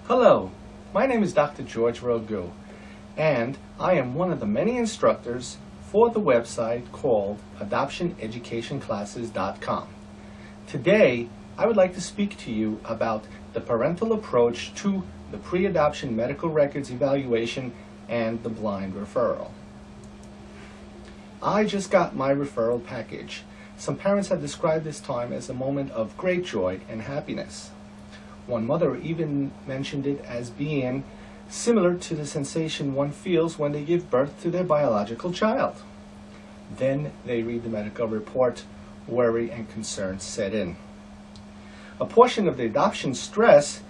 Hello, my name is Dr. George Rogu, and I am one of the many instructors for the website called AdoptionEducationClasses.com. Today, I would like to speak to you about the parental approach to the pre-adoption medical records evaluation and the blind referral. I just got my referral package. Some parents have described this time as a moment of great joy and happiness. One mother even mentioned it as being similar to the sensation one feels when they give birth to their biological child. Then they read the medical report, worry and concern set in. A portion of the adoption stress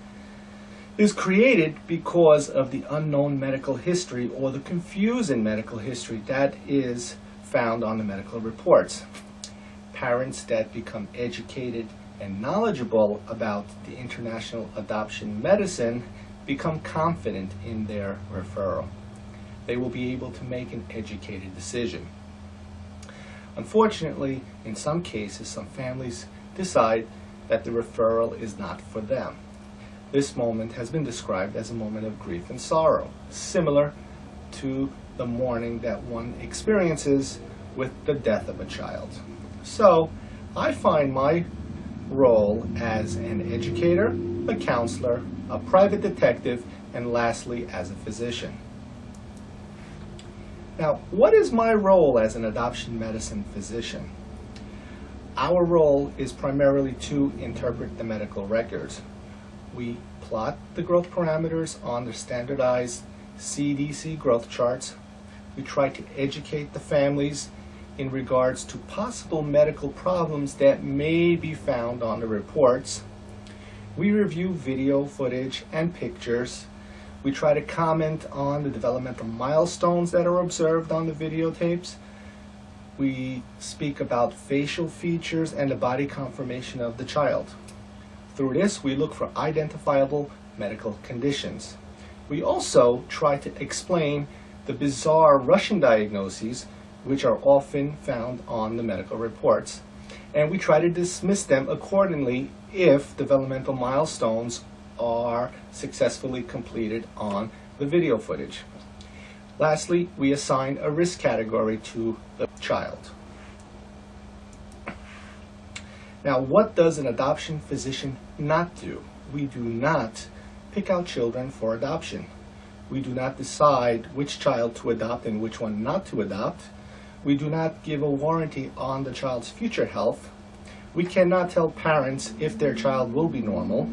is created because of the unknown medical history or the confusing medical history that is found on the medical reports. Parents that become educated and knowledgeable about the international adoption medicine become confident in their referral. They will be able to make an educated decision. Unfortunately, in some cases, some families decide that the referral is not for them. This moment has been described as a moment of grief and sorrow, similar to the mourning that one experiences with the death of a child. So, I find my role as an educator, a counselor, a private detective, and lastly, as a physician. Now, what is my role as an adoption medicine physician? Our role is primarily to interpret the medical records. We plot the growth parameters on the standardized CDC growth charts. We try to educate the families in regards to possible medical problems that may be found on the reports. We review video footage and pictures. We try to comment on the developmental milestones that are observed on the videotapes. We speak about facial features and the body conformation of the child. Through this, we look for identifiable medical conditions. We also try to explain the bizarre Russian diagnoses which are often found on the medical reports, and we try to dismiss them accordingly if developmental milestones are successfully completed on the video footage. Lastly, we assign a risk category to the child. Now, what does an adoption physician not do? We do not pick out children for adoption. We do not decide which child to adopt and which one not to adopt. We do not give a warranty on the child's future health. We cannot tell parents if their child will be normal.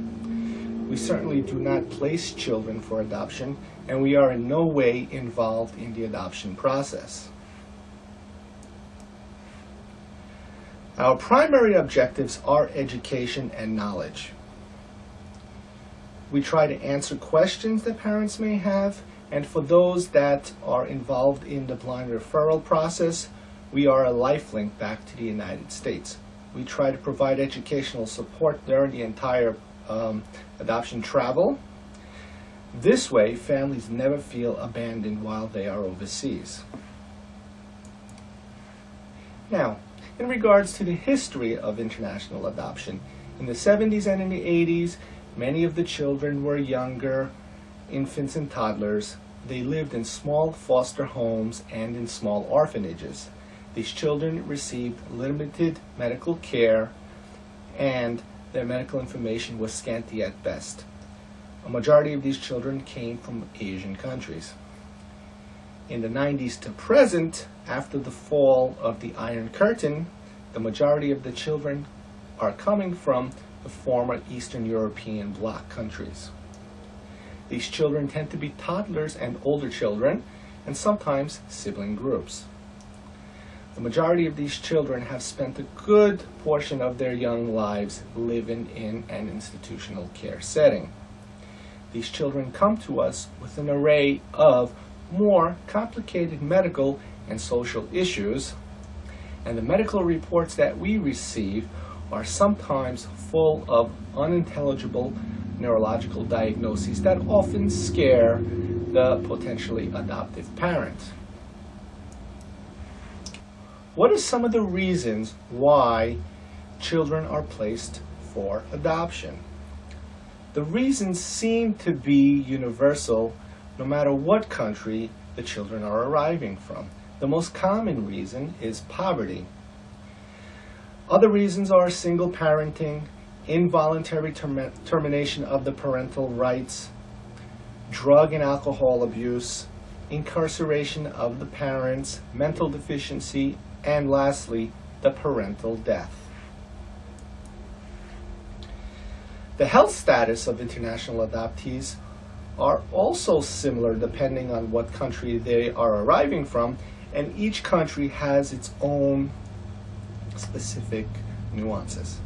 We certainly do not place children for adoption, and we are in no way involved in the adoption process. Our primary objectives are education and knowledge. We try to answer questions that parents may have, and for those that are involved in the blind referral process, we are a lifelink back to the United States. We try to provide educational support during the entire adoption travel. This way, families never feel abandoned while they are overseas. Now, in regards to the history of international adoption, in the 70s and in the 80s, many of the children were younger, infants and toddlers. They lived in small foster homes and in small orphanages. These children received limited medical care, and their medical information was scanty at best. A majority of these children came from Asian countries. In the 90s to present, after the fall of the Iron Curtain, the majority of the children are coming from the former Eastern European bloc countries. These children tend to be toddlers and older children, and sometimes sibling groups. The majority of these children have spent a good portion of their young lives living in an institutional care setting. These children come to us with an array of more complicated medical and social issues, and the medical reports that we receive are sometimes full of unintelligible neurological diagnoses that often scare the potentially adoptive parent. What are some of the reasons why children are placed for adoption? The reasons seem to be universal no matter what country the children are arriving from. The most common reason is poverty. Other reasons are single parenting, involuntary termination of the parental rights, drug and alcohol abuse, incarceration of the parents, mental deficiency, and lastly, the parental death. The health status of international adoptees are also similar depending on what country they are arriving from, and each country has its own specific nuances.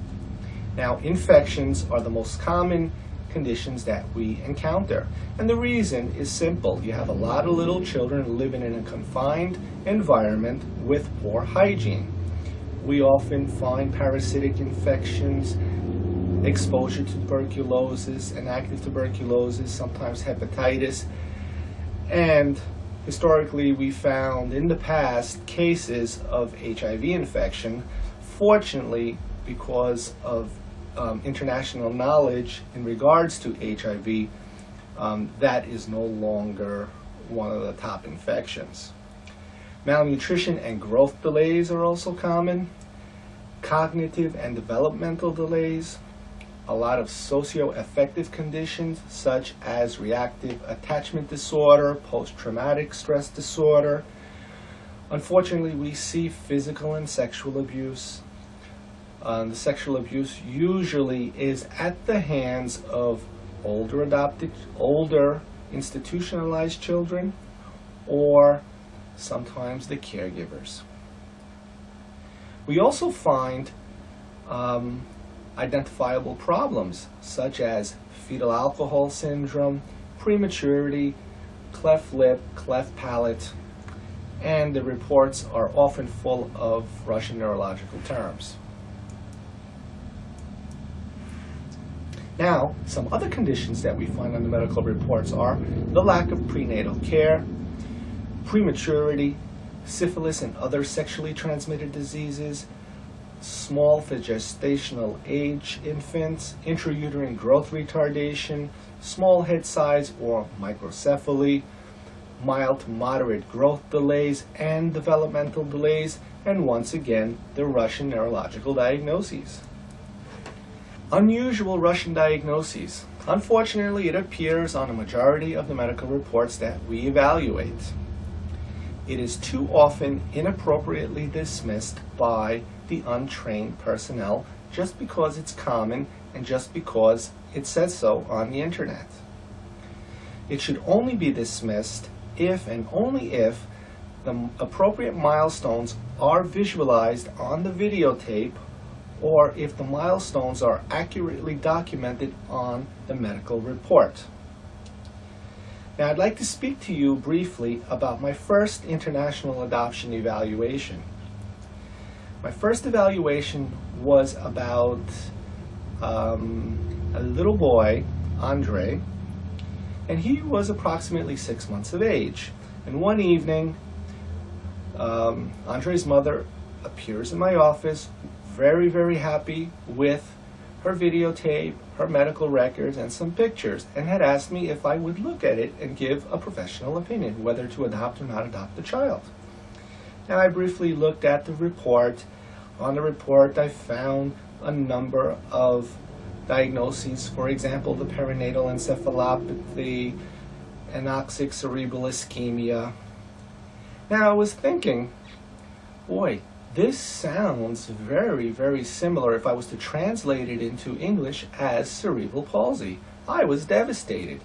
Now, infections are the most common conditions that we encounter, and the reason is simple. You have a lot of little children living in a confined environment with poor hygiene. We often find parasitic infections, exposure to tuberculosis and active tuberculosis, sometimes hepatitis, and historically we found in the past cases of HIV infection. Fortunately, because of international knowledge in regards to HIV, that is no longer one of the top infections. Malnutrition and growth delays are also common. Cognitive and developmental delays. A lot of socioaffective conditions such as reactive attachment disorder, post-traumatic stress disorder. Unfortunately, we see physical and sexual abuse. The sexual abuse usually is at the hands of older institutionalized children, or sometimes the caregivers. We also find identifiable problems such as fetal alcohol syndrome, prematurity, cleft lip, cleft palate, and the reports are often full of Russian neurological terms. Now, some other conditions that we find on the medical reports are the lack of prenatal care, prematurity, syphilis and other sexually transmitted diseases, small for gestational age infants, intrauterine growth retardation, small head size or microcephaly, mild to moderate growth delays and developmental delays, and once again, the Russian neurological diagnoses. Unusual Russian diagnoses. Unfortunately, it appears on a majority of the medical reports that we evaluate. It is too often inappropriately dismissed by the untrained personnel just because it's common and just because it says so on the internet. It should only be dismissed if and only if the appropriate milestones are visualized on the videotape, or if the milestones are accurately documented on the medical report. Now, I'd like to speak to you briefly about my first international adoption evaluation. My first evaluation was about a little boy, Andre, and he was approximately 6 months of age. And one evening, Andre's mother appears in my office, very, very happy with her videotape, her medical records, and some pictures, and had asked me if I would look at it and give a professional opinion, whether to adopt or not adopt the child. Now, I briefly looked at the report. On the report, I found a number of diagnoses, for example, the perinatal encephalopathy, anoxic cerebral ischemia. Now, I was thinking, boy, this sounds very, very similar if I was to translate it into English as cerebral palsy. I was devastated.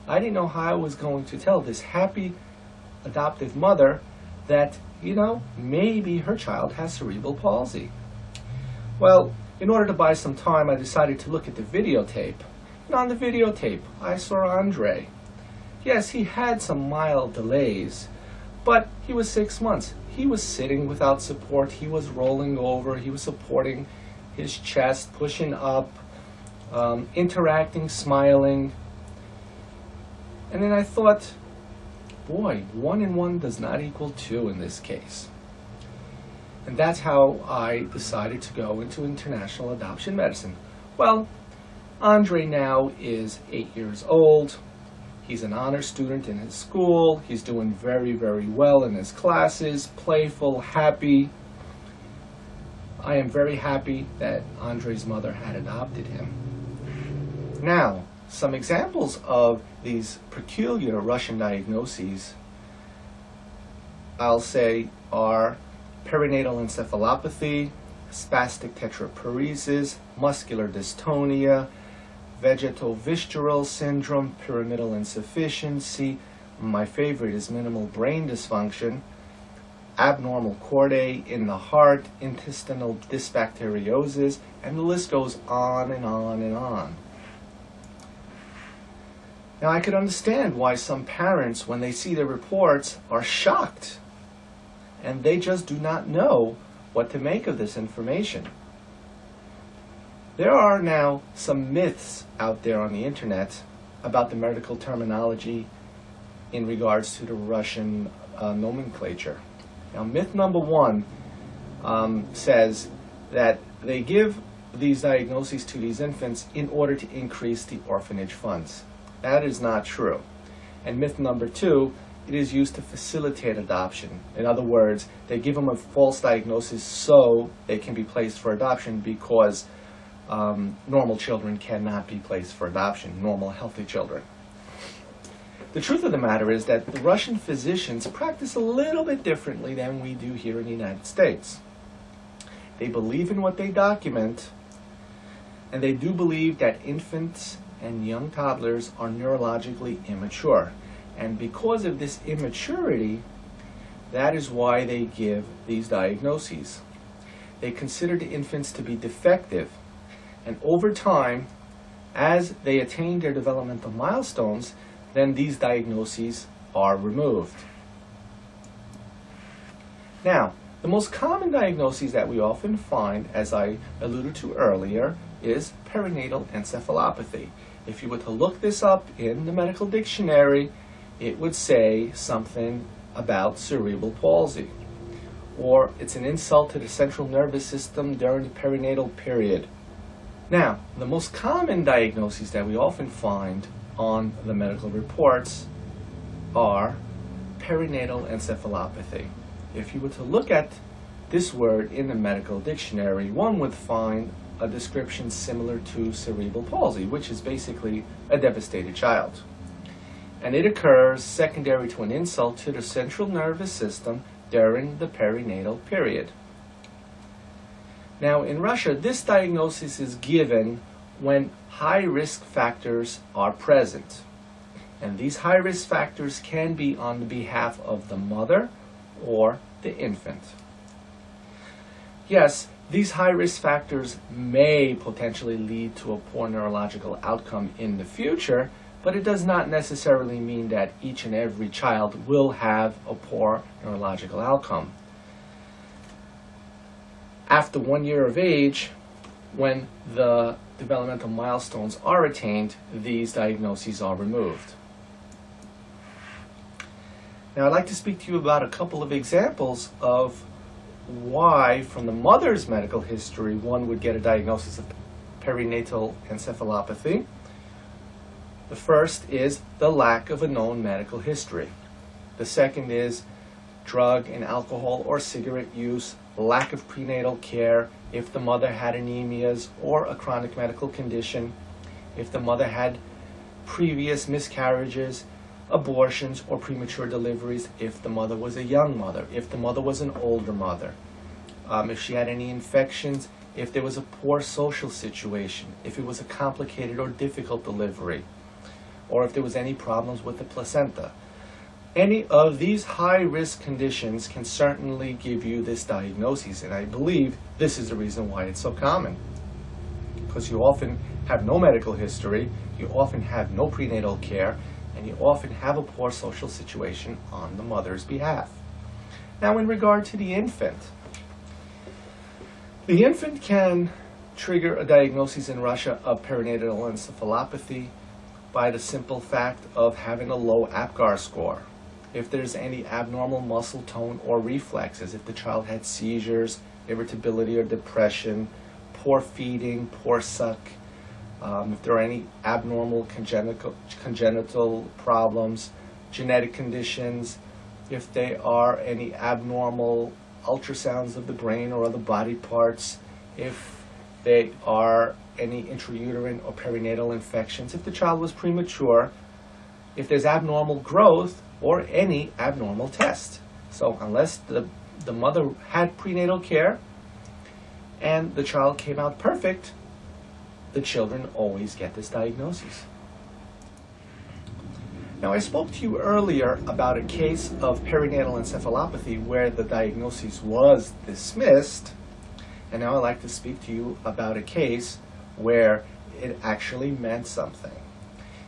I didn't know how I was going to tell this happy adoptive mother that, maybe her child has cerebral palsy. Well, in order to buy some time, I decided to look at the videotape. And on the videotape, I saw Andre. Yes, he had some mild delays, but he was 6 months. He was sitting without support. He was rolling over. He was supporting his chest, pushing up, interacting, smiling. And then I thought, boy, 1 and 1 does not equal 2 in this case. And that's how I decided to go into international adoption medicine. Well, Andre now is 8 years old. He's an honor student in his school. He's doing very, very well in his classes, playful, happy. I am very happy that Andre's mother had adopted him. Now, some examples of these peculiar Russian diagnoses, I'll say, are perinatal encephalopathy, spastic tetraparesis, muscular dystonia, vegetovisceral syndrome, pyramidal insufficiency. My favorite is minimal brain dysfunction, abnormal chordae in the heart, intestinal dysbacteriosis, and the list goes on and on and on. Now, I could understand why some parents, when they see the reports, are shocked, and they just do not know what to make of this information. There are now some myths out there on the internet about the medical terminology in regards to the Russian nomenclature. Now, myth number one says that they give these diagnoses to these infants in order to increase the orphanage funds. That is not true. And myth number two, it is used to facilitate adoption. In other words, they give them a false diagnosis so they can be placed for adoption, because normal children cannot be placed for adoption, normal, healthy children. The truth of the matter is that the Russian physicians practice a little bit differently than we do here in the United States. They believe in what they document, and they do believe that infants and young toddlers are neurologically immature. And because of this immaturity, that is why they give these diagnoses. They consider the infants to be defective, and over time, as they attain their developmental milestones, then these diagnoses are removed. Now, the most common diagnoses that we often find, as I alluded to earlier, is perinatal encephalopathy. If you were to look this up in the medical dictionary, it would say something about cerebral palsy, or it's an insult to the central nervous system during the perinatal period. Now, the most common diagnoses that we often find on the medical reports are perinatal encephalopathy. If you were to look at this word in the medical dictionary, one would find a description similar to cerebral palsy, which is basically a devastated child. And it occurs secondary to an insult to the central nervous system during the perinatal period. Now, in Russia, this diagnosis is given when high-risk factors are present. And these high-risk factors can be on the behalf of the mother or the infant. Yes, these high-risk factors may potentially lead to a poor neurological outcome in the future, but it does not necessarily mean that each and every child will have a poor neurological outcome. After 1 year of age, when the developmental milestones are attained, these diagnoses are removed. Now, I'd like to speak to you about a couple of examples of why, from the mother's medical history, one would get a diagnosis of perinatal encephalopathy. The first is the lack of a known medical history. The second is drug and alcohol or cigarette use, lack of prenatal care, if the mother had anemias or a chronic medical condition, if the mother had previous miscarriages, abortions, or premature deliveries, if the mother was a young mother, if the mother was an older mother, if she had any infections, if there was a poor social situation, if it was a complicated or difficult delivery, or if there was any problems with the placenta. Any of these high-risk conditions can certainly give you this diagnosis, and I believe this is the reason why it's so common. Because you often have no medical history, you often have no prenatal care, and you often have a poor social situation on the mother's behalf. Now, in regard to the infant can trigger a diagnosis in Russia of perinatal encephalopathy by the simple fact of having a low APGAR score. If there's any abnormal muscle tone or reflexes, if the child had seizures, irritability or depression, poor feeding, poor suck, if there are any abnormal congenital problems, genetic conditions, if there are any abnormal ultrasounds of the brain or other body parts, if there are any intrauterine or perinatal infections, if the child was premature, if there's abnormal growth, or any abnormal test. So unless the mother had prenatal care and the child came out perfect, the children always get this diagnosis. Now, I spoke to you earlier about a case of perinatal encephalopathy where the diagnosis was dismissed, and now I'd like to speak to you about a case where it actually meant something.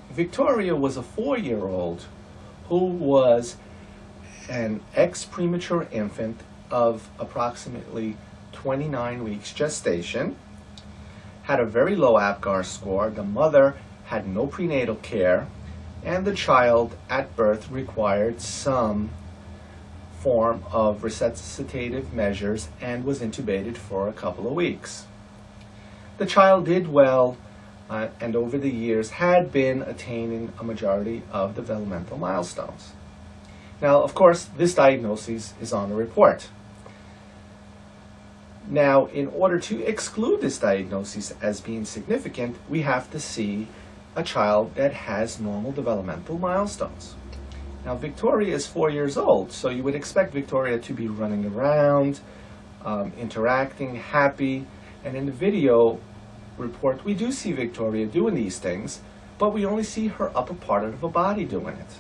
Victoria was a 4-year-old who was an ex-premature infant of approximately 29 weeks gestation, had a very low APGAR score, the mother had no prenatal care, and the child at birth required some form of resuscitative measures and was intubated for a couple of weeks. The child did well and over the years had been attaining a majority of developmental milestones. Now, of course, this diagnosis is on the report. Now, in order to exclude this diagnosis as being significant, we have to see a child that has normal developmental milestones. Now, Victoria is 4 years old, so you would expect Victoria to be running around, interacting, happy, and in the video report, we do see Victoria doing these things, but we only see her upper part of her body doing it.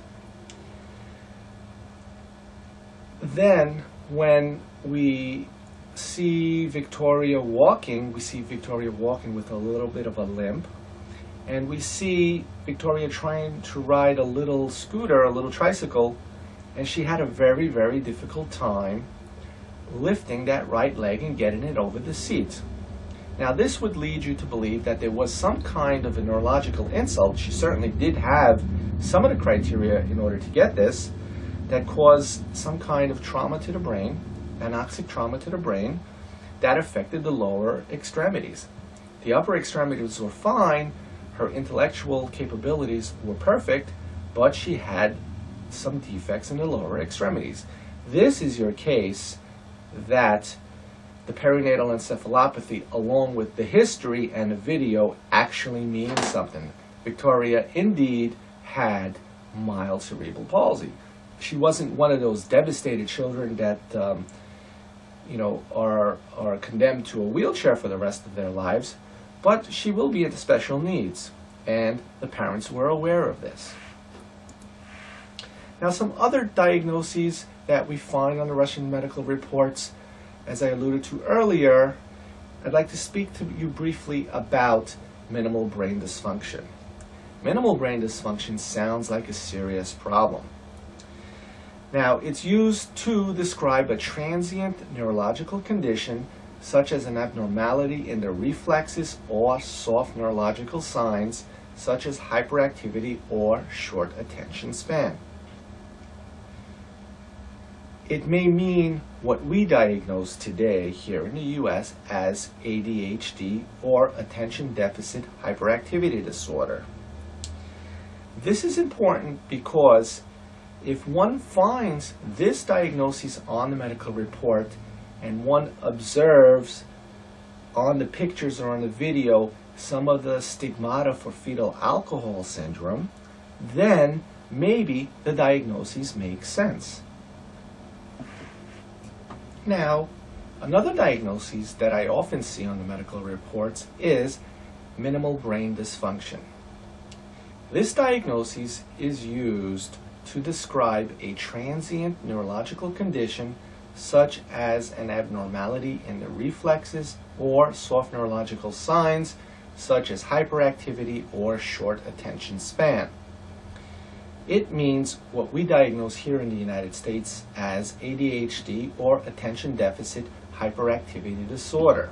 Then, when we see Victoria walking, we see Victoria walking with a little bit of a limp, and we see Victoria trying to ride a little scooter, a little tricycle, and she had a very, very difficult time lifting that right leg and getting it over the seat. Now, this would lead you to believe that there was some kind of a neurological insult. She certainly did have some of the criteria in order to get this, that caused some kind of trauma to the brain, anoxic trauma to the brain, that affected the lower extremities. The upper extremities were fine, her intellectual capabilities were perfect, but she had some defects in the lower extremities. This is your case that the perinatal encephalopathy, along with the history and the video, actually means something. Victoria indeed had mild cerebral palsy. She wasn't one of those devastated children that are condemned to a wheelchair for the rest of their lives, but she will be into special needs, and the parents were aware of this. Now, some other diagnoses that we find on the Russian medical reports, as I alluded to earlier, I'd like to speak to you briefly about minimal brain dysfunction. Minimal brain dysfunction sounds like a serious problem. Now, it's used to describe a transient neurological condition such as an abnormality in the reflexes or soft neurological signs such as hyperactivity or short attention span. It may mean what we diagnose today here in the U.S. as ADHD or attention deficit hyperactivity disorder. This is important because if one finds this diagnosis on the medical report and one observes on the pictures or on the video some of the stigmata for fetal alcohol syndrome, then maybe the diagnosis makes sense. Now, another diagnosis that I often see on the medical reports is minimal brain dysfunction. This diagnosis is used to describe a transient neurological condition such as an abnormality in the reflexes or soft neurological signs such as hyperactivity or short attention span. It means what we diagnose here in the United States as ADHD or attention deficit hyperactivity disorder.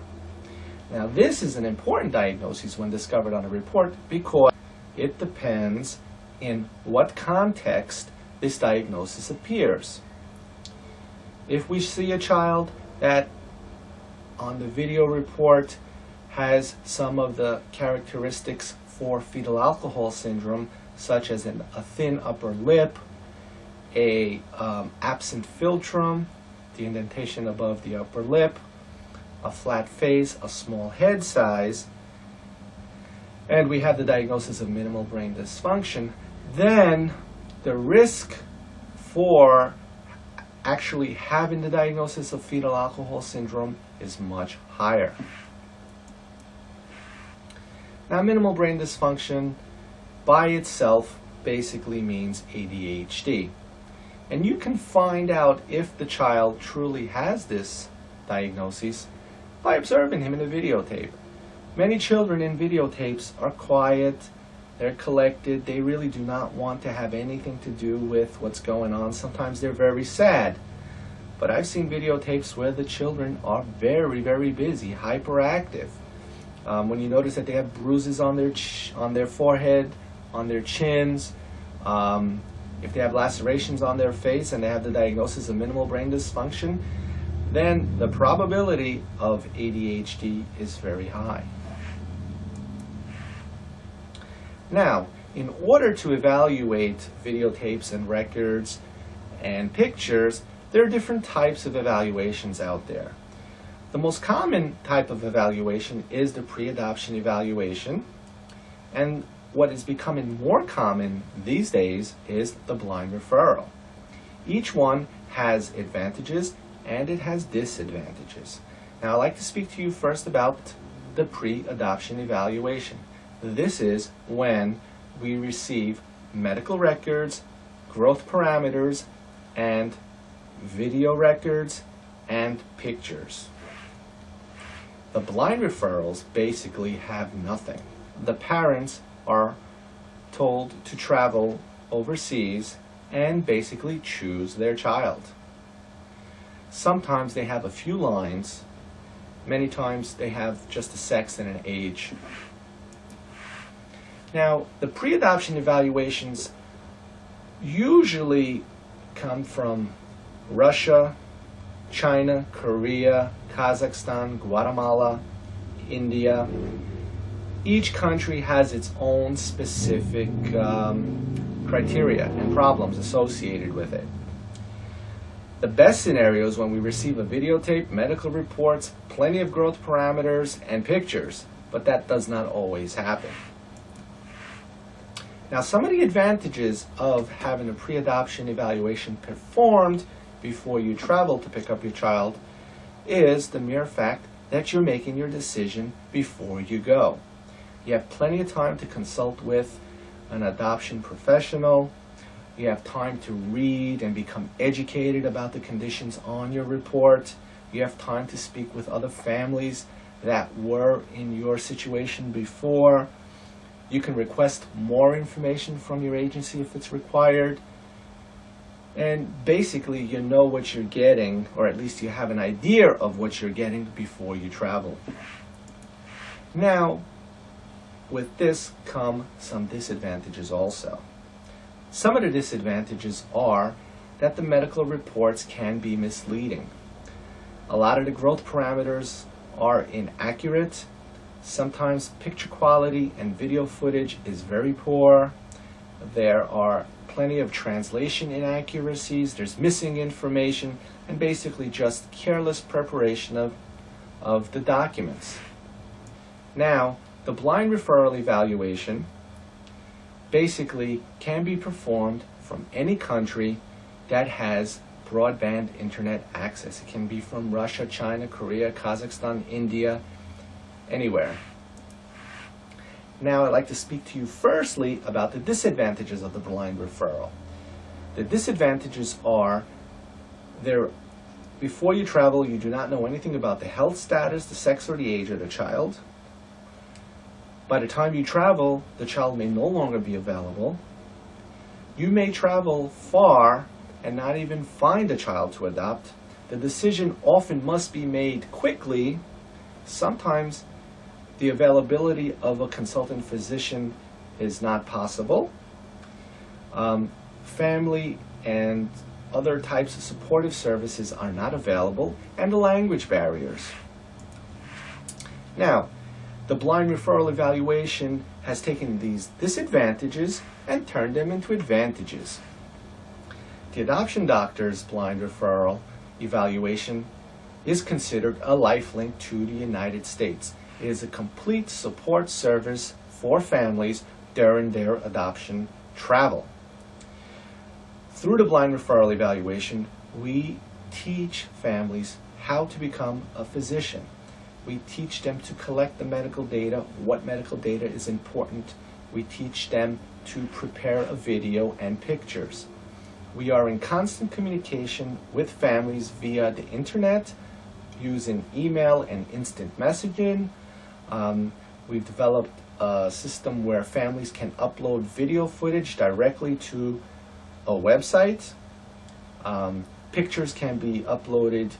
Now, this is an important diagnosis when discovered on a report because it depends in what context this diagnosis appears. If we see a child that on the video report has some of the characteristics for fetal alcohol syndrome, such as a thin upper lip, absent philtrum, the indentation above the upper lip, a flat face, a small head size, and we have the diagnosis of minimal brain dysfunction, then the risk for actually having the diagnosis of fetal alcohol syndrome is much higher. Now, minimal brain dysfunction by itself basically means ADHD. And you can find out if the child truly has this diagnosis by observing him in a videotape. Many children in videotapes are quiet, they're collected, they really do not want to have anything to do with what's going on. Sometimes they're very sad. But I've seen videotapes where the children are very, very busy, hyperactive. When you notice that they have bruises on their forehead, on their chins, if they have lacerations on their face and they have the diagnosis of minimal brain dysfunction, then the probability of ADHD is very high. Now, in order to evaluate videotapes and records and pictures, there are different types of evaluations out there. The most common type of evaluation is the pre-adoption evaluation, and what is becoming more common these days is the blind referral. Each one has advantages and it has disadvantages. Now, I'd like to speak to you first about the pre-adoption evaluation. This is when we receive medical records, growth parameters, and video records and pictures. The blind referrals basically have nothing. The parents are told to travel overseas and basically choose their child. Sometimes they have a few lines, many times they have just a sex and an age. Now, the pre-adoption evaluations usually come from Russia, China, Korea, Kazakhstan, Guatemala, India. Each country has its own specific criteria and problems associated with it. The best scenario is when we receive a videotape, medical reports, plenty of growth parameters, and pictures, but that does not always happen. Now, some of the advantages of having a pre-adoption evaluation performed before you travel to pick up your child is the mere fact that you're making your decision before you go. You have plenty of time to consult with an adoption professional. You have time to read and become educated about the conditions on your report. You have time to speak with other families that were in your situation before. You can request more information from your agency if it's required. And basically, you know what you're getting, or at least you have an idea of what you're getting before you travel. Now, with this come some disadvantages also. Some of the disadvantages are that the medical reports can be misleading. A lot of the growth parameters are inaccurate. Sometimes picture quality and video footage is very poor. There are plenty of translation inaccuracies. There's missing information and basically just careless preparation of the documents. Now, the blind referral evaluation basically can be performed from any country that has broadband internet access. It can be from Russia, China, Korea, Kazakhstan, India, anywhere. Now, I'd like to speak to you firstly about the disadvantages of the blind referral. The disadvantages are before you travel, you do not know anything about the health status, the sex, or the age of the child. By the time you travel, the child may no longer be available. You may travel far and not even find a child to adopt. The decision often must be made quickly. Sometimes the availability of a consultant physician is not possible. Family and other types of supportive services are not available, and the language barriers. Now, The blind referral evaluation has taken these disadvantages and turned them into advantages. The adoption doctor's blind referral evaluation is considered a lifelink to the United States. It is a complete support service for families during their adoption travel. Through the blind referral evaluation, we teach families how to become a physician. We teach them to collect the medical data, what medical data is important. We teach them to prepare a video and pictures. We are in constant communication with families via the internet, using email and instant messaging. We've developed a system where families can upload video footage directly to a website. Pictures can be uploaded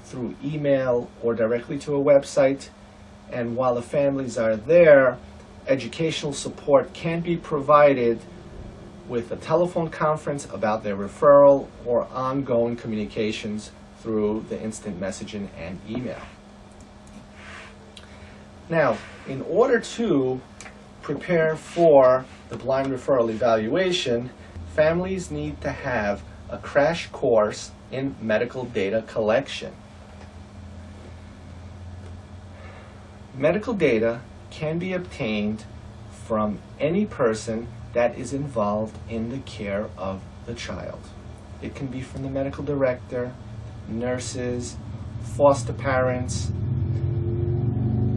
through email or directly to a website. And while the families are there, educational support can be provided with a telephone conference about their referral or ongoing communications through the instant messaging and email. Now, in order to prepare for the blind referral evaluation, families need to have a crash course in medical data collection. Medical data can be obtained from any person that is involved in the care of the child. It can be from the medical director, nurses, foster parents,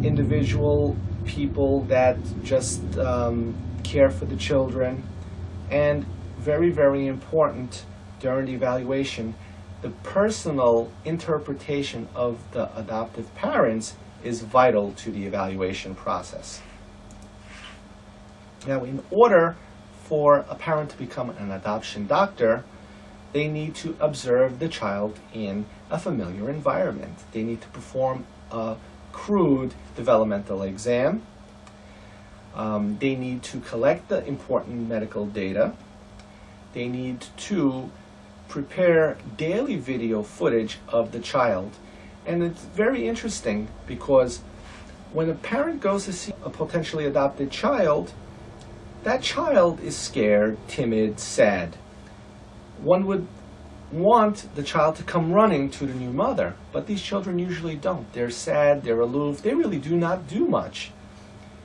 individual people that just care for the children, and very, very important during the evaluation, the personal interpretation of the adoptive parents is vital to the evaluation process. Now, in order for a parent to become an adoption doctor, they need to observe the child in a familiar environment. They need to perform a crude developmental exam. They need to collect the important medical data. They need to prepare daily video footage of the child. And it's very interesting because when a parent goes to see a potentially adopted child, that child is scared, timid, sad. One would want the child to come running to the new mother, but these children usually don't. They're sad, they're aloof, they really do not do much.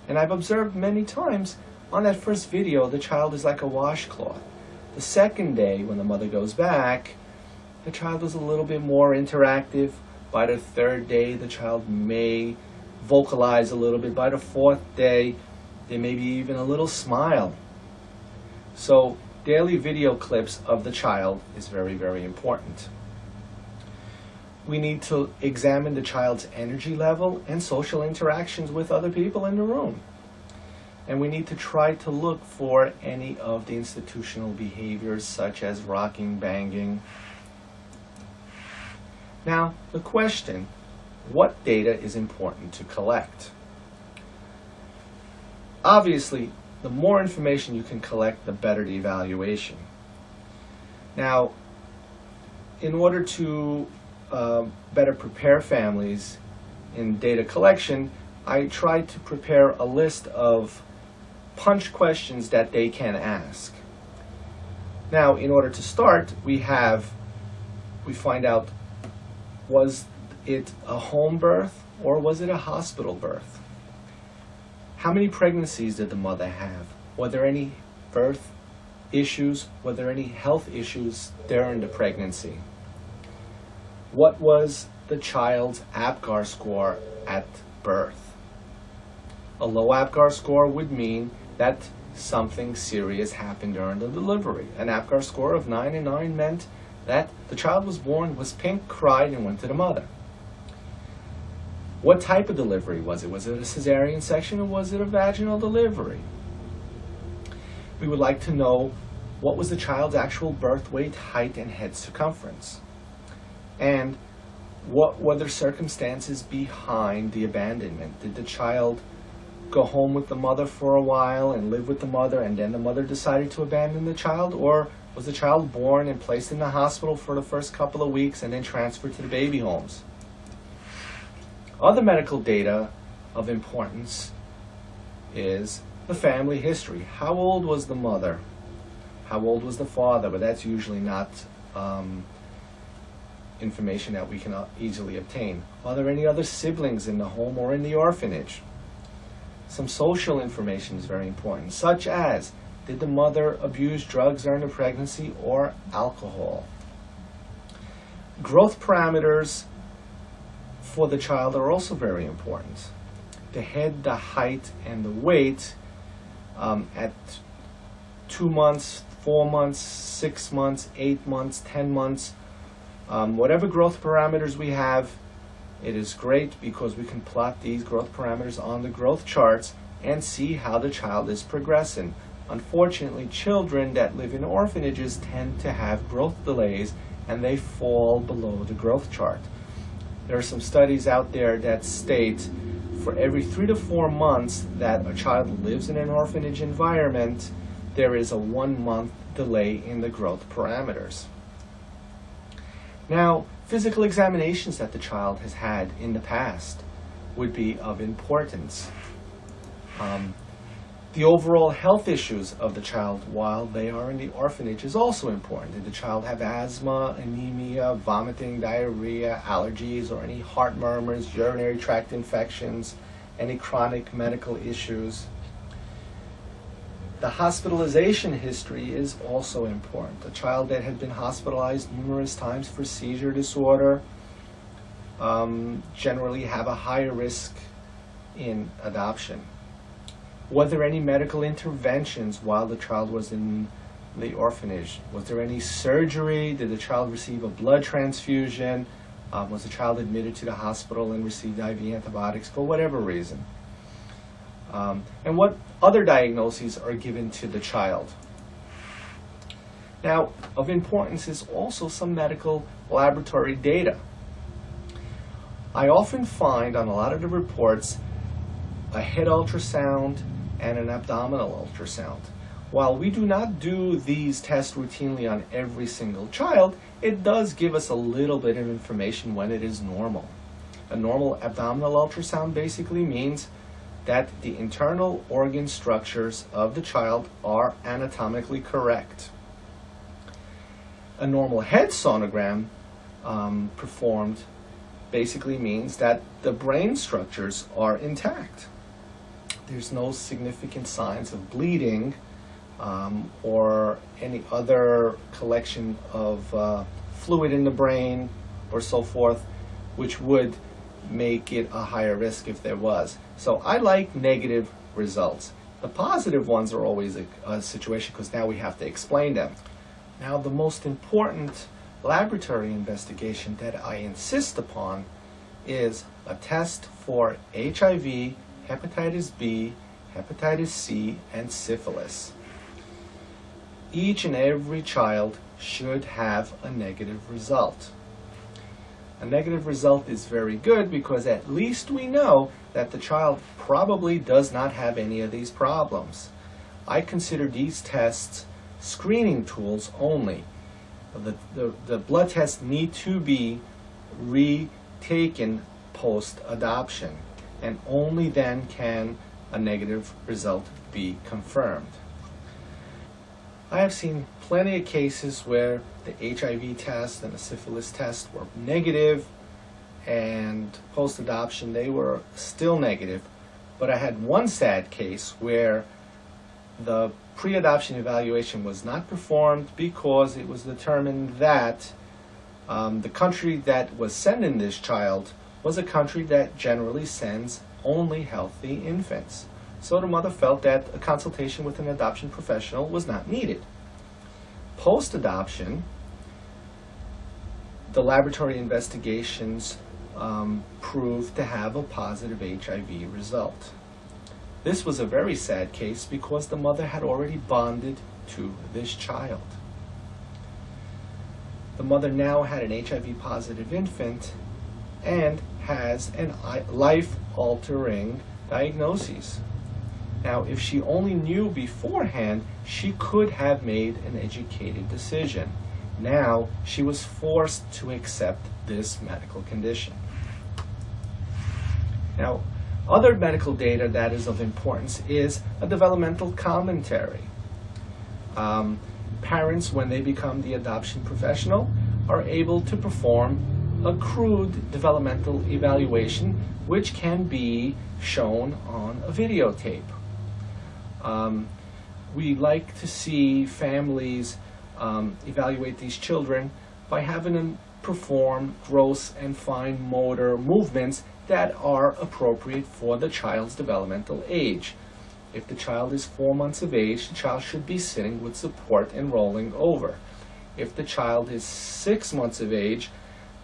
And I've observed many times on that first video, the child is like a washcloth. The second day, when the mother goes back, the child is a little bit more interactive. By the third day, the child may vocalize a little bit. By the fourth day, there may be even a little smile. So daily video clips of the child is very, very important. We need to examine the child's energy level and social interactions with other people in the room. And we need to try to look for any of the institutional behaviors such as rocking, banging. Now, the question, what data is important to collect? Obviously, the more information you can collect, the better the evaluation. Now, in order to better prepare families in data collection, I tried to prepare a list of punch questions that they can ask. Now, in order to start, we find out, was it a home birth or was it a hospital birth? How many pregnancies did the mother have? Were there any birth issues? Were there any health issues during the pregnancy? What was the child's APGAR score at birth? A low APGAR score would mean that something serious happened during the delivery. An APGAR score of 9 and 9 meant that the child was born, was pink, cried, and went to the mother. What type of delivery was it? Was it a cesarean section or was it a vaginal delivery? We would like to know what was the child's actual birth weight, height, and head circumference. And what were the circumstances behind the abandonment? Did the child go home with the mother for a while and live with the mother and then the mother decided to abandon the child? Or was the child born and placed in the hospital for the first couple of weeks and then transferred to the baby homes? Other medical data of importance is the family history. How old was the mother? How old was the father? But that's usually not information that we can easily obtain. Are there any other siblings in the home or in the orphanage? Some social information is very important, such as, did the mother abuse drugs during the pregnancy or alcohol? Growth parameters for the child are also very important. The head, the height, and the weight at 2 months, 4 months, 6 months, 8 months, 10 months, whatever growth parameters we have, it is great because we can plot these growth parameters on the growth charts and see how the child is progressing. Unfortunately, children that live in orphanages tend to have growth delays and they fall below the growth chart. There are some studies out there that state for every 3 to 4 months that a child lives in an orphanage environment, there is a 1 month delay in the growth parameters. Now, physical examinations that the child has had in the past would be of importance. The overall health issues of the child while they are in the orphanage is also important. Did the child have asthma, anemia, vomiting, diarrhea, allergies, or any heart murmurs, urinary tract infections, any chronic medical issues? The hospitalization history is also important. A child that had been hospitalized numerous times for seizure disorder generally have a higher risk in adoption. Were there any medical interventions while the child was in the orphanage? Was there any surgery? Did the child receive a blood transfusion? Was the child admitted to the hospital and received IV antibiotics for whatever reason? And what other diagnoses are given to the child? Now, of importance is also some medical laboratory data. I often find on a lot of the reports a head ultrasound and an abdominal ultrasound. While we do not do these tests routinely on every single child, it does give us a little bit of information when it is normal. A normal abdominal ultrasound basically means that the internal organ structures of the child are anatomically correct. A normal head sonogram performed basically means that the brain structures are intact. There's no significant signs of bleeding or any other collection of fluid in the brain or so forth, which would make it a higher risk if there was. So I like negative results. The positive ones are always a situation because now we have to explain them. Now, the most important laboratory investigation that I insist upon is a test for HIV, hepatitis B, hepatitis C, and syphilis. Each and every child should have a negative result. A negative result is very good because at least we know that the child probably does not have any of these problems. I consider these tests screening tools only. The blood tests need to be retaken post-adoption, and only then can a negative result be confirmed. I have seen plenty of cases where the HIV test and the syphilis test were negative, and post-adoption they were still negative. But I had one sad case where the pre-adoption evaluation was not performed because it was determined that the country that was sending this child was a country that generally sends only healthy infants. So the mother felt that a consultation with an adoption professional was not needed. Post-adoption, the laboratory investigations proved to have a positive HIV result. This was a very sad case because the mother had already bonded to this child. The mother now had an HIV positive infant and has a life-altering diagnosis. Now, if she only knew beforehand, she could have made an educated decision. Now, she was forced to accept this medical condition. Now, Other medical data that is of importance is a developmental commentary. Parents, when they become the adoption professional, are able to perform a crude developmental evaluation, which can be shown on a videotape. We like to see families evaluate these children by having them perform gross and fine motor movements that are appropriate for the child's developmental age. If the child is 4 months of age, the child should be sitting with support and rolling over. If the child is 6 months of age,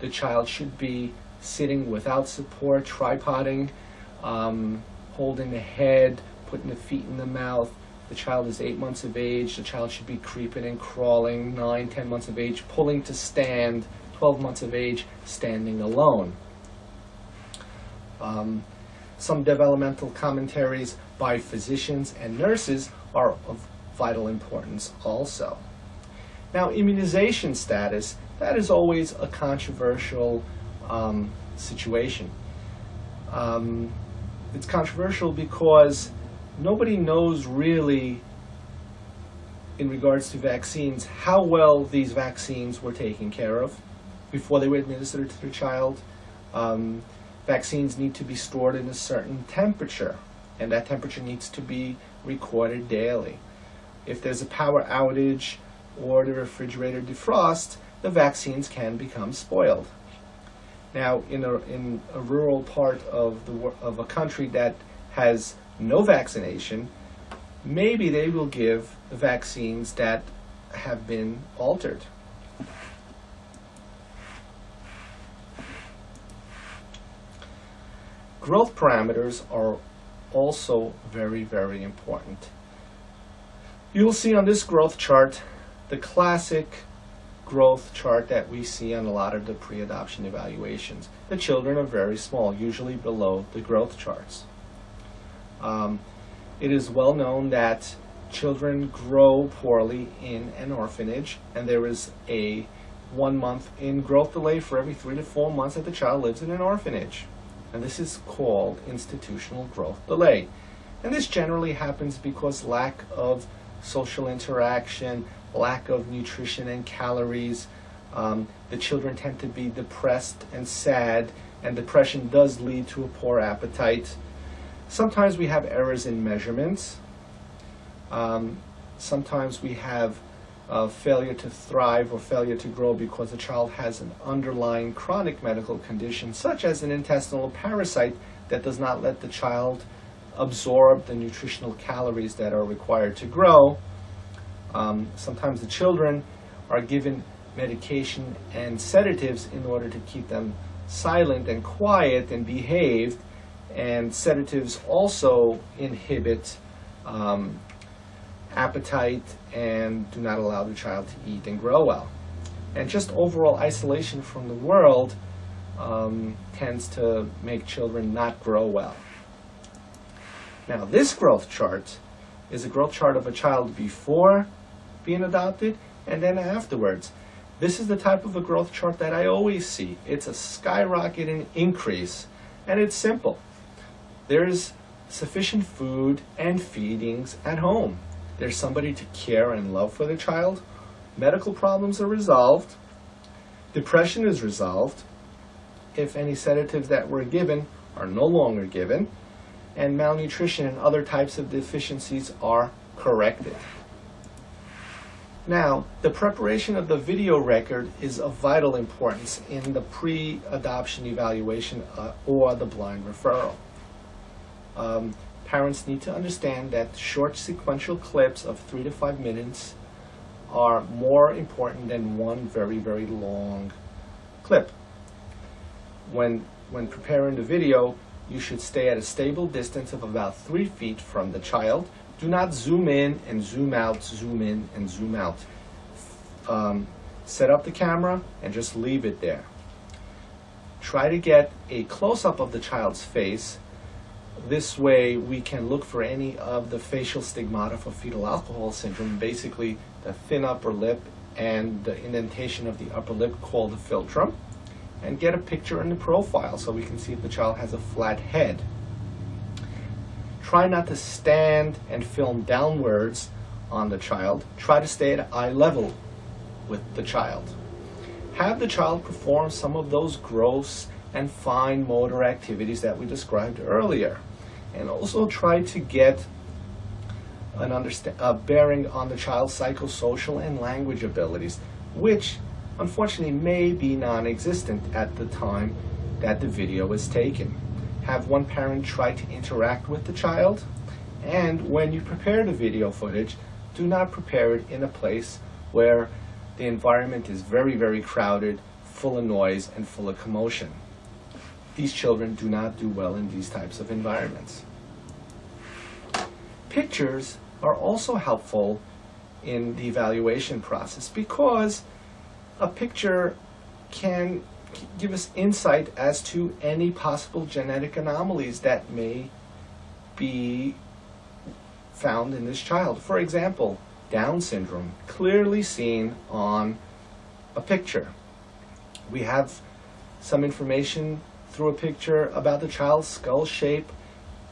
the child should be sitting without support, tripoding, holding the head, putting the feet in the mouth. The child is 8 months of age, the child should be creeping and crawling. 9, 10 months of age, pulling to stand. 12 months of age, standing alone. Some developmental commentaries by physicians and nurses are of vital importance also. Now, immunization status, that is always a controversial situation. It's controversial because nobody knows really, in regards to vaccines, how well these vaccines were taken care of before they were administered to the child. Vaccines need to be stored in a certain temperature, and that temperature needs to be recorded daily. If there's a power outage or the refrigerator defrosts, the vaccines can become spoiled. Now, in a rural part of a country that has no vaccination, maybe they will give the vaccines that have been altered. Growth parameters are also very, very important. You'll see on this growth chart the classic growth chart that we see on a lot of the pre-adoption evaluations. The children are very small, usually below the growth charts. It is well known that children grow poorly in an orphanage, and there is a 1 month in growth delay for every 3 to 4 months that the child lives in an orphanage. And this is called institutional growth delay. And this generally happens because lack of social interaction, lack of nutrition and calories. The children tend to be depressed and sad, and depression does lead to a poor appetite. Sometimes we have errors in measurements. Sometimes we have failure to thrive or failure to grow because the child has an underlying chronic medical condition, such as an intestinal parasite that does not let the child absorb the nutritional calories that are required to grow. Sometimes the children are given medication and sedatives in order to keep them silent and quiet and behaved, and sedatives also inhibit appetite and do not allow the child to eat and grow well. And just overall isolation from the world tends to make children not grow well. Now, this growth chart is a growth chart of a child before being adopted and then afterwards. This is the type of a growth chart that I always see. It's a skyrocketing increase, and it's simple. There's sufficient food and feedings at home. There's somebody to care and love for the child. Medical problems are resolved. Depression is resolved if any sedatives that were given are no longer given. And malnutrition and other types of deficiencies are corrected. Now, the preparation of the video record is of vital importance in the pre-adoption evaluation or the blind referral. Parents need to understand that short sequential clips of 3 to 5 minutes are more important than one very, very long clip. When preparing the video, you should stay at a stable distance of about 3 feet from the child. Do not zoom in and zoom out, zoom in and zoom out. Set up the camera and just leave it there. Try to get a close-up of the child's face. This way we can look for any of the facial stigmata for fetal alcohol syndrome, basically the thin upper lip and the indentation of the upper lip called the philtrum, and get a picture in the profile so we can see if the child has a flat head. Try not to stand and film downwards on the child. Try to stay at eye level with the child. Have the child perform some of those gross and fine motor activities that we described earlier. And also try to get a bearing on the child's psychosocial and language abilities, which unfortunately may be non-existent at the time that the video is taken. Have one parent try to interact with the child, and when you prepare the video footage, do not prepare it in a place where the environment is very, very crowded, full of noise, and full of commotion. These children do not do well in these types of environments. Pictures are also helpful in the evaluation process because a picture can give us insight as to any possible genetic anomalies that may be found in this child. For example, Down syndrome, clearly seen on a picture. We have some information through a picture about the child's skull shape,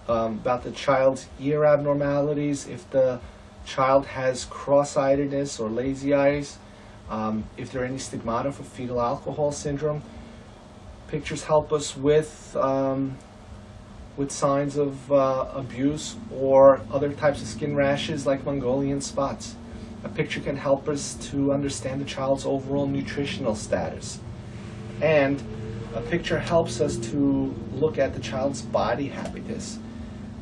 about the child's ear abnormalities, if the child has cross-eyedness or lazy eyes, if there are any stigmata for fetal alcohol syndrome. Pictures help us with signs of abuse or other types of skin rashes like Mongolian spots. A picture can help us to understand the child's overall nutritional status. And a picture helps us to look at the child's body habitus.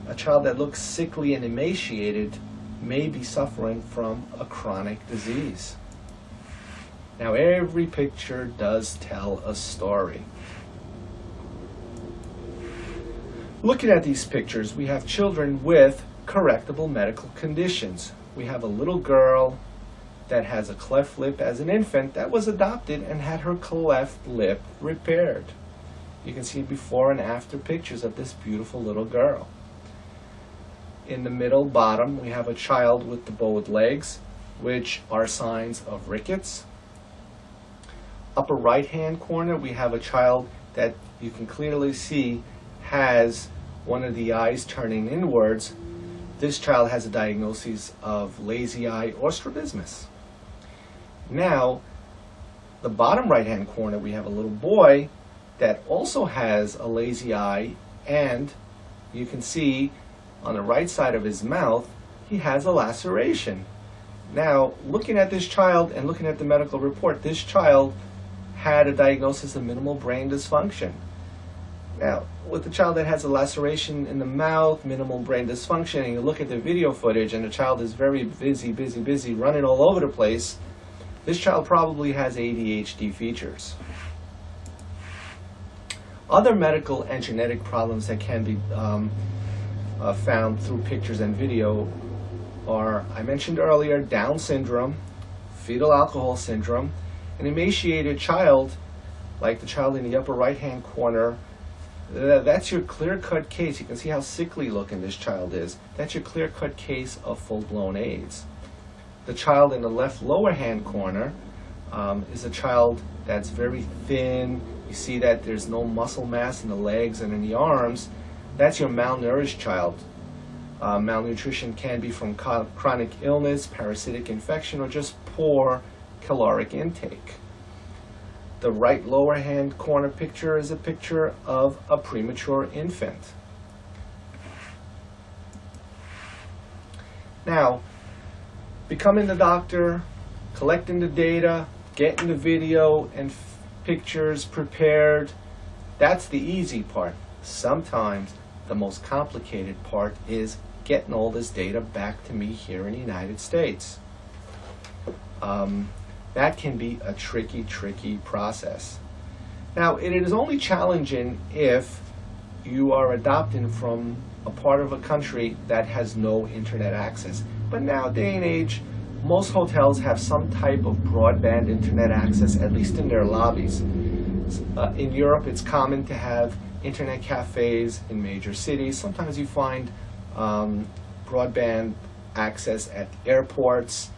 A child that looks sickly and emaciated may be suffering from a chronic disease. Now, every picture does tell a story. Looking at these pictures, we have children with correctable medical conditions. We have a little girl that has a cleft lip as an infant that was adopted and had her cleft lip repaired. You can see before and after pictures of this beautiful little girl. In the middle bottom, we have a child with the bowed legs, which are signs of rickets. Upper right-hand corner, we have a child that you can clearly see has one of the eyes turning inwards. This child has a diagnosis of lazy eye or strabismus. Now, the bottom right-hand corner, we have a little boy that also has a lazy eye, and you can see on the right side of his mouth, he has a laceration. Now, looking at this child and looking at the medical report, this child had a diagnosis of minimal brain dysfunction. Now, with the child that has a laceration in the mouth, minimal brain dysfunction, and you look at the video footage and the child is very busy, running all over the place, this child probably has ADHD features. Other medical and genetic problems that can be found through pictures and video are, I mentioned earlier, Down syndrome, fetal alcohol syndrome. An emaciated child, like the child in the upper right-hand corner, that's your clear-cut case. You can see how sickly looking this child is. That's your clear-cut case of full-blown AIDS. The child in the left lower-hand corner is a child that's very thin. You see that there's no muscle mass in the legs and in the arms. That's your malnourished child. Malnutrition can be from chronic illness, parasitic infection, or just poor caloric intake. The right lower hand corner picture is a picture of a premature infant. Now, becoming the doctor, collecting the data, getting the video and pictures prepared, that's the easy part. Sometimes the most complicated part is getting all this data back to me here in the United States. That can be a tricky process. Now, it is only challenging if you are adopting from a part of a country that has no internet access. But nowadays and age, most hotels have some type of broadband internet access, at least in their lobbies. In Europe, it's common to have internet cafes in major cities. Sometimes you find broadband access at airports.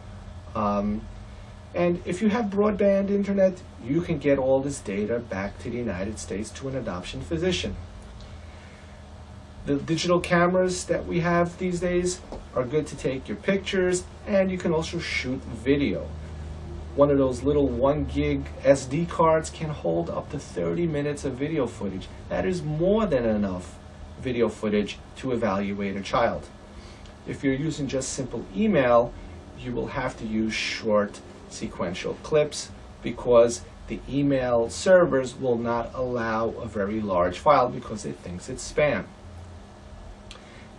And if you have broadband internet, you can get all this data back to the United States to an adoption physician. The digital cameras that we have these days are good to take your pictures, and you can also shoot video. One of those little 1 gig SD cards can hold up to 30 minutes of video footage. That is more than enough video footage to evaluate a child. If you're using just simple email, you will have to use short sequential clips because the email servers will not allow a very large file because it thinks it's spam.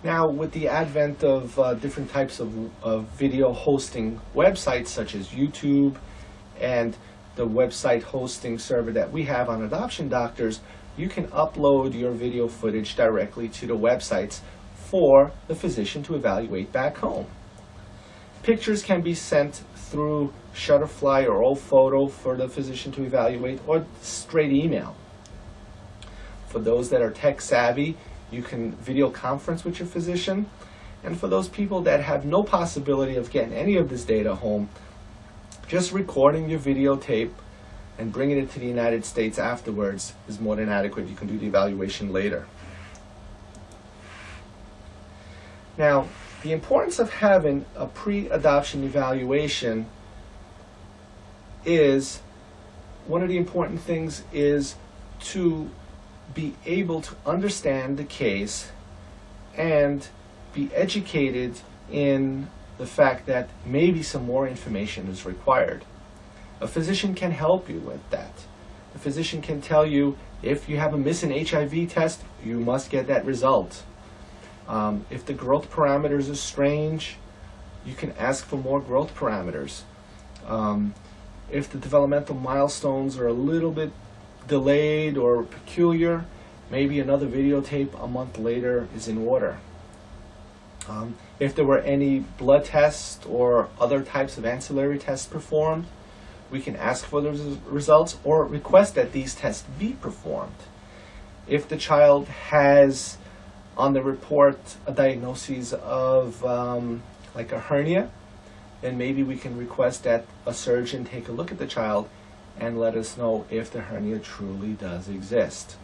Now, with the advent of different types of video hosting websites such as YouTube and the website hosting server that we have on Adoption Doctors, you can upload your video footage directly to the websites for the physician to evaluate back home. Pictures can be sent through Shutterfly or OldPhoto for the physician to evaluate, or straight email. For those that are tech savvy, you can video conference with your physician. And for those people that have no possibility of getting any of this data home, just recording your videotape and bringing it to the United States afterwards is more than adequate. You can do the evaluation later. Now, the importance of having a pre-adoption evaluation is, one of the important things is to be able to understand the case and be educated in the fact that maybe some more information is required. A physician can help you with that. The physician can tell you if you have a missing HIV test, you must get that result. If the growth parameters are strange, you can ask for more growth parameters. If the developmental milestones are a little bit delayed or peculiar, maybe another videotape a month later is in order. If there were any blood tests or other types of ancillary tests performed, we can ask for those results or request that these tests be performed. If the child has on the report a diagnosis of like a hernia, then maybe we can request that a surgeon take a look at the child and let us know if the hernia truly does exist.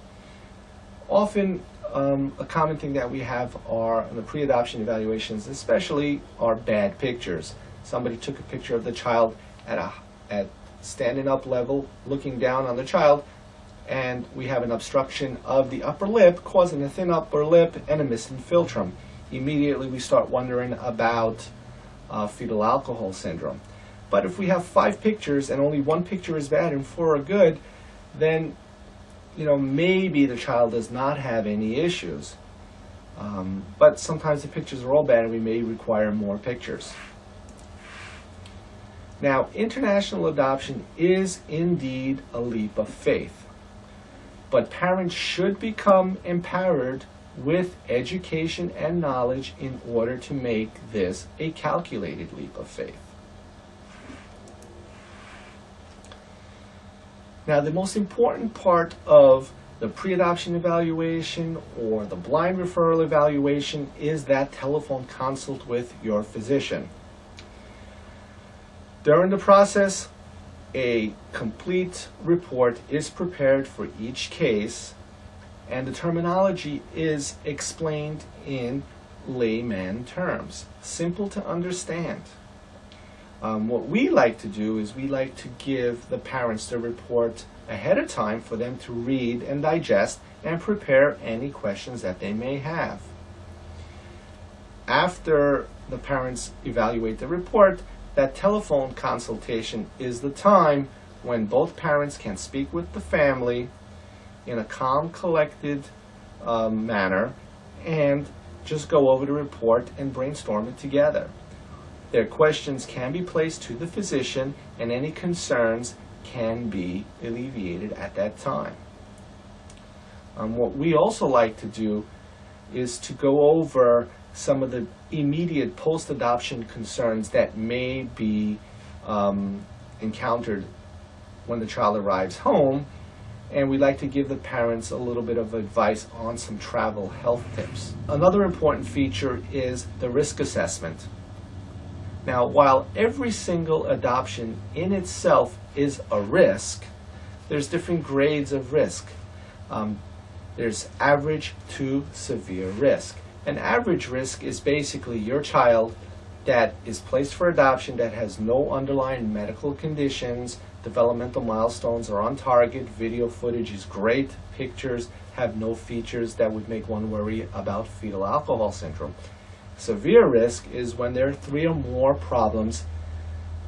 Often, a common thing that we have are in the pre-adoption evaluations, especially, are bad pictures. Somebody took a picture of the child at standing up level, looking down on the child, and we have an obstruction of the upper lip causing a thin upper lip and a missing philtrum. Immediately we start wondering about fetal alcohol syndrome. But if we have 5 pictures and only 1 picture is bad and 4 are good, then maybe the child does not have any issues. But sometimes the pictures are all bad and we may require more pictures. Now, international adoption is indeed a leap of faith, but parents should become empowered with education and knowledge in order to make this a calculated leap of faith. Now, the most important part of the pre-adoption evaluation or the blind referral evaluation is that telephone consult with your physician. During the process, a complete report is prepared for each case, and the terminology is explained in layman terms, simple to understand. What we like to do is we like to give the parents the report ahead of time for them to read and digest and prepare any questions that they may have. After the parents evaluate the report, that telephone consultation is the time when both parents can speak with the family in a calm, collected manner and just go over the report and brainstorm it together. Their questions can be placed to the physician and any concerns can be alleviated at that time. What we also like to do is to go over some of the immediate post-adoption concerns that may be encountered when the child arrives home, and we like to give the parents a little bit of advice on some travel health tips. Another important feature is the risk assessment. Now, while every single adoption in itself is a risk, there's different grades of risk. There's average to severe risk. An average risk is basically your child that is placed for adoption that has no underlying medical conditions, developmental milestones are on target, video footage is great, pictures have no features that would make one worry about fetal alcohol syndrome. Severe risk is when there are 3 or more problems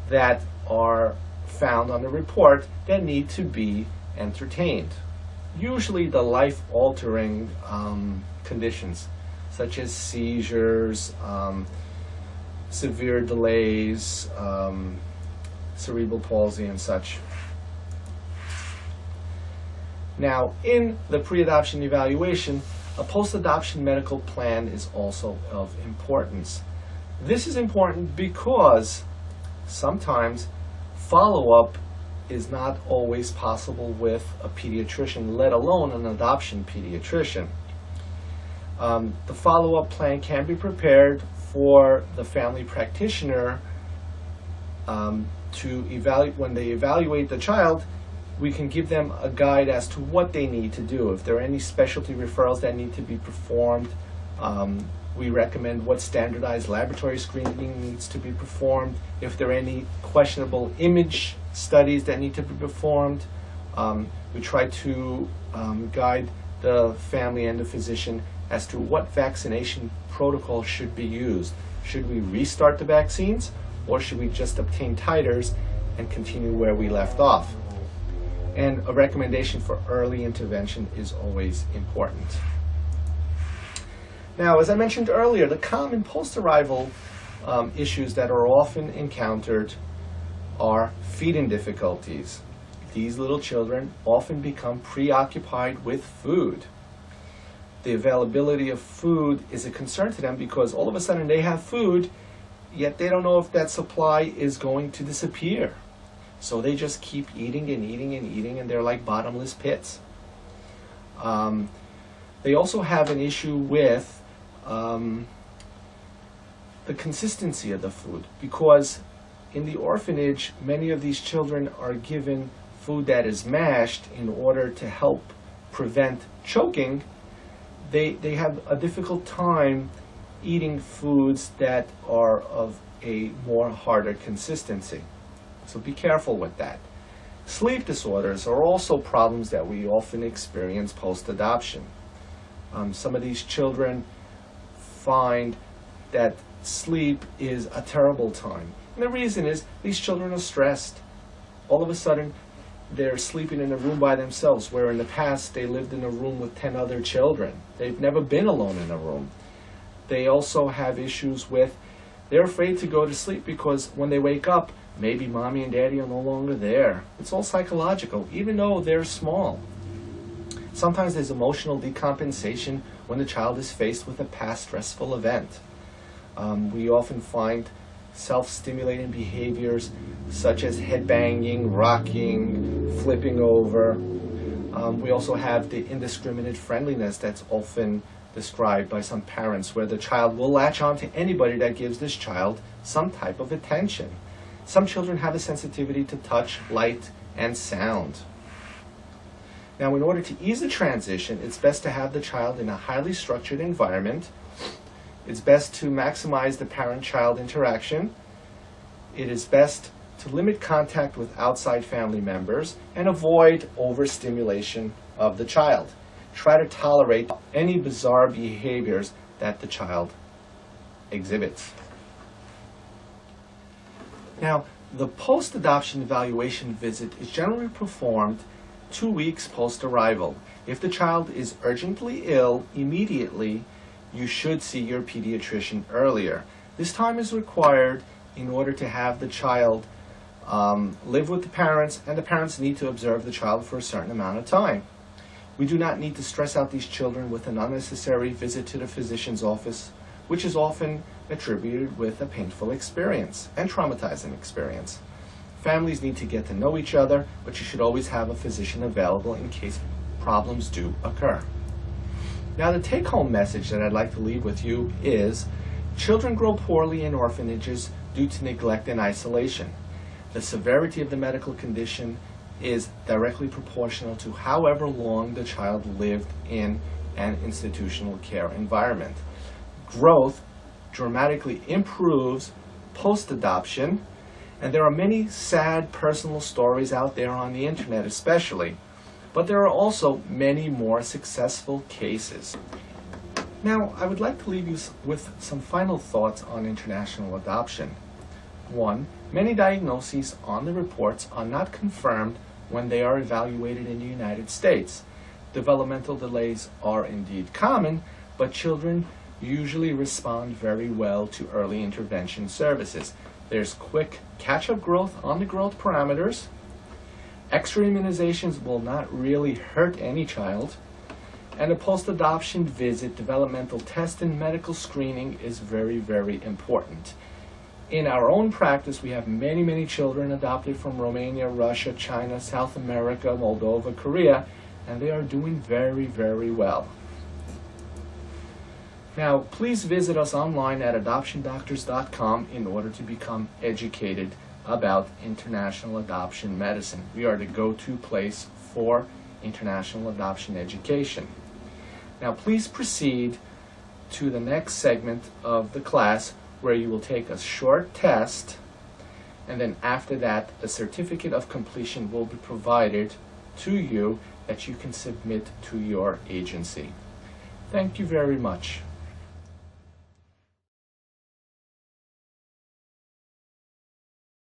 that are found on the report that need to be entertained. Usually the life-altering conditions, such as seizures, severe delays, cerebral palsy, and such. Now, in the pre-adoption evaluation, a post-adoption medical plan is also of importance. This is important because sometimes follow-up is not always possible with a pediatrician, let alone an adoption pediatrician. The follow-up plan can be prepared for the family practitioner to evaluate. When they evaluate the child, we can give them a guide as to what they need to do. If there are any specialty referrals that need to be performed, we recommend what standardized laboratory screening needs to be performed. If there are any questionable image studies that need to be performed, we try to guide the family and the physician as to what vaccination protocol should be used. Should we restart the vaccines, or should we just obtain titers and continue where we left off? And a recommendation for early intervention is always important. Now, as I mentioned earlier, the common post-arrival issues that are often encountered are feeding difficulties. These little children often become preoccupied with food. The availability of food is a concern to them because all of a sudden they have food, yet they don't know if that supply is going to disappear. So they just keep eating and eating and eating, and they're like bottomless pits. They also have an issue with the consistency of the food, because in the orphanage, many of these children are given food that is mashed in order to help prevent choking. They have a difficult time eating foods that are of a more harder consistency. So be careful with that. Sleep disorders are also problems that we often experience post-adoption. Some of these children find that sleep is a terrible time. And the reason is these children are stressed. All of a sudden, they're sleeping in a room by themselves, where in the past they lived in a room with 10 other children. They've never been alone in a room. They also have issues with, they're afraid to go to sleep because when they wake up, maybe mommy and daddy are no longer there. It's all psychological, even though they're small. Sometimes there's emotional decompensation when the child is faced with a past stressful event. We often find self-stimulating behaviors such as headbanging, rocking, flipping over. We also have the indiscriminate friendliness that's often described by some parents, where the child will latch on to anybody that gives this child some type of attention. Some children have a sensitivity to touch, light, and sound. Now, in order to ease the transition, it's best to have the child in a highly structured environment. It's best to maximize the parent-child interaction. It is best to limit contact with outside family members and avoid overstimulation of the child. Try to tolerate any bizarre behaviors that the child exhibits. Now, the post-adoption evaluation visit is generally performed 2 weeks post-arrival. If the child is urgently ill immediately, you should see your pediatrician earlier. This time is required in order to have the child live with the parents, and the parents need to observe the child for a certain amount of time. We do not need to stress out these children with an unnecessary visit to the physician's office, which is often attributed with a painful experience and traumatizing experience. Families need to get to know each other, but you should always have a physician available in case problems do occur. Now, the take-home message that I'd like to leave with you is, children grow poorly in orphanages due to neglect and isolation. The severity of the medical condition is directly proportional to however long the child lived in an institutional care environment. Growth dramatically improves post-adoption, and there are many sad personal stories out there on the internet especially, but there are also many more successful cases. Now, I would like to leave you with some final thoughts on international adoption. 1. Many diagnoses on the reports are not confirmed when they are evaluated in the United States. Developmental delays are indeed common, but children usually respond very well to early intervention services. There's quick catch-up growth on the growth parameters. Extra immunizations will not really hurt any child. And a post-adoption visit, developmental test, and medical screening is very, very important. In our own practice, we have many children adopted from Romania, Russia, China, South America, Moldova, Korea, and they are doing very, very well. Now, please visit us online at adoptiondoctors.com in order to become educated about international adoption medicine. We are the go-to place for international adoption education. Now, please proceed to the next segment of the class where you will take a short test, and then after that, a certificate of completion will be provided to you that you can submit to your agency. Thank you very much.